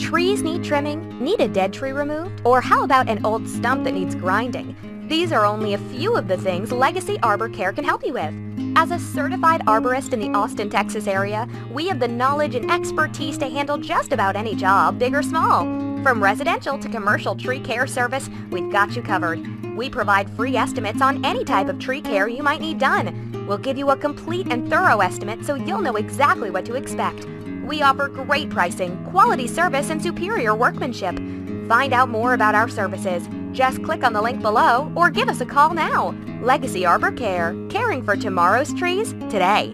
Trees need trimming? Need a dead tree removed? Or how about an old stump that needs grinding? These are only a few of the things Legacy Arbor Care can help you with. As a certified arborist in the Austin, Texas area, we have the knowledge and expertise to handle just about any job, big or small. From residential to commercial tree care service, we've got you covered. We provide free estimates on any type of tree care you might need done. We'll give you a complete and thorough estimate so you'll know exactly what to expect. We offer great pricing, quality service, and superior workmanship. Find out more about our services. Just click on the link below or give us a call now. Legacy Arbor Care, caring for tomorrow's trees today.